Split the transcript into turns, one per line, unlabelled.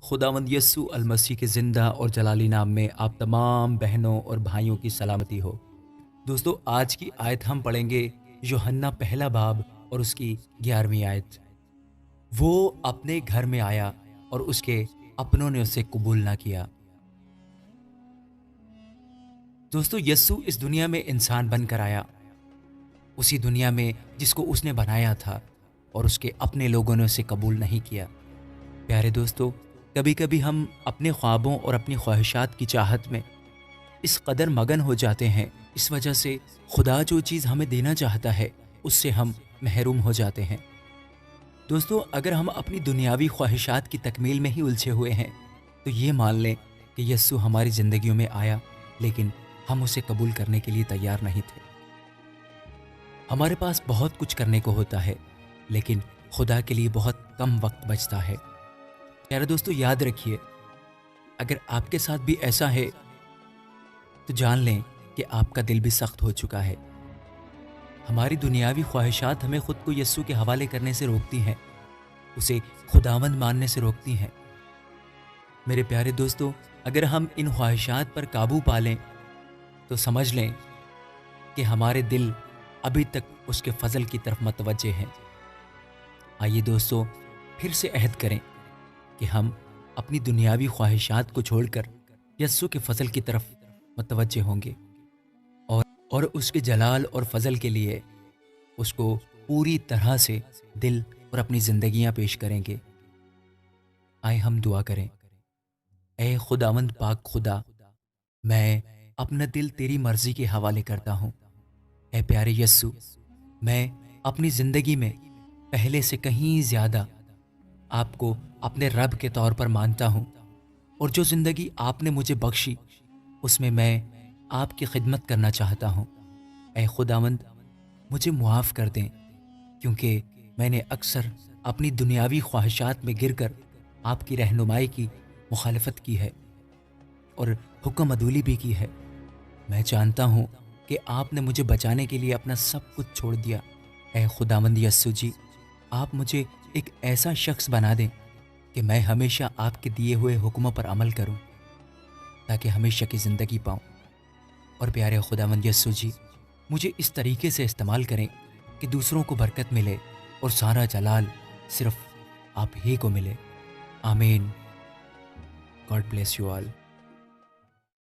خداوند یسوع المسیح کے زندہ اور جلالی نام میں آپ تمام بہنوں اور بھائیوں کی سلامتی ہو۔ دوستو، آج کی آیت ہم پڑھیں گے یوحنا پہلا باب اور اس کی 11ویں آیت۔ وہ اپنے گھر میں آیا اور اس کے اپنوں نے اسے قبول نہ کیا۔ دوستو، یسوع اس دنیا میں انسان بن کر آیا، اسی دنیا میں جس کو اس نے بنایا تھا، اور اس کے اپنے لوگوں نے اسے قبول نہیں کیا۔ پیارے دوستو، کبھی کبھی ہم اپنے خوابوں اور اپنی خواہشات کی چاہت میں اس قدر مگن ہو جاتے ہیں، اس وجہ سے خدا جو چیز ہمیں دینا چاہتا ہے اس سے ہم محروم ہو جاتے ہیں۔ دوستو، اگر ہم اپنی دنیاوی خواہشات کی تکمیل میں ہی الجھے ہوئے ہیں تو یہ مان لیں کہ یسوع ہماری زندگیوں میں آیا، لیکن ہم اسے قبول کرنے کے لیے تیار نہیں تھے۔ ہمارے پاس بہت کچھ کرنے کو ہوتا ہے، لیکن خدا کے لیے بہت کم وقت بچتا ہے۔ پیارے دوستو، یاد رکھیے، اگر آپ کے ساتھ بھی ایسا ہے تو جان لیں کہ آپ کا دل بھی سخت ہو چکا ہے۔ ہماری دنیاوی خواہشات ہمیں خود کو یسوع کے حوالے کرنے سے روکتی ہیں، اسے خداوند ماننے سے روکتی ہیں۔ میرے پیارے دوستو، اگر ہم ان خواہشات پر قابو پا لیں تو سمجھ لیں کہ ہمارے دل ابھی تک اس کے فضل کی طرف متوجہ ہیں۔ آئیے دوستو، پھر سے عہد کریں کہ ہم اپنی دنیاوی خواہشات کو چھوڑ کر یسوع کے فضل کی طرف متوجہ ہوں گے، اور اس کے جلال اور فضل کے لیے اس کو پوری طرح سے دل اور اپنی زندگیاں پیش کریں گے۔ آئے ہم دعا کریں۔ اے خداوند پاک خدا، میں اپنا دل تیری مرضی کے حوالے کرتا ہوں۔ اے پیارے یسوع، میں اپنی زندگی میں پہلے سے کہیں زیادہ آپ کو اپنے رب کے طور پر مانتا ہوں، اور جو زندگی آپ نے مجھے بخشی اس میں آپ کی خدمت کرنا چاہتا ہوں۔ اے خداوند، مجھے معاف کر دیں، کیونکہ میں نے اکثر اپنی دنیاوی خواہشات میں گر کر آپ کی رہنمائی کی مخالفت کی ہے اور حکم عدولی بھی کی ہے۔ میں جانتا ہوں کہ آپ نے مجھے بچانے کے لیے اپنا سب کچھ چھوڑ دیا۔ اے خداوند یسوع جی، آپ مجھے ایک ایسا شخص بنا دیں کہ میں ہمیشہ آپ کے دیے ہوئے حکموں پر عمل کروں، تاکہ ہمیشہ کی زندگی پاؤں۔ اور پیارے خداوند یسوع جی، مجھے اس طریقے سے استعمال کریں کہ دوسروں کو برکت ملے اور سارا جلال صرف آپ ہی کو ملے۔ آمین۔ God bless you all.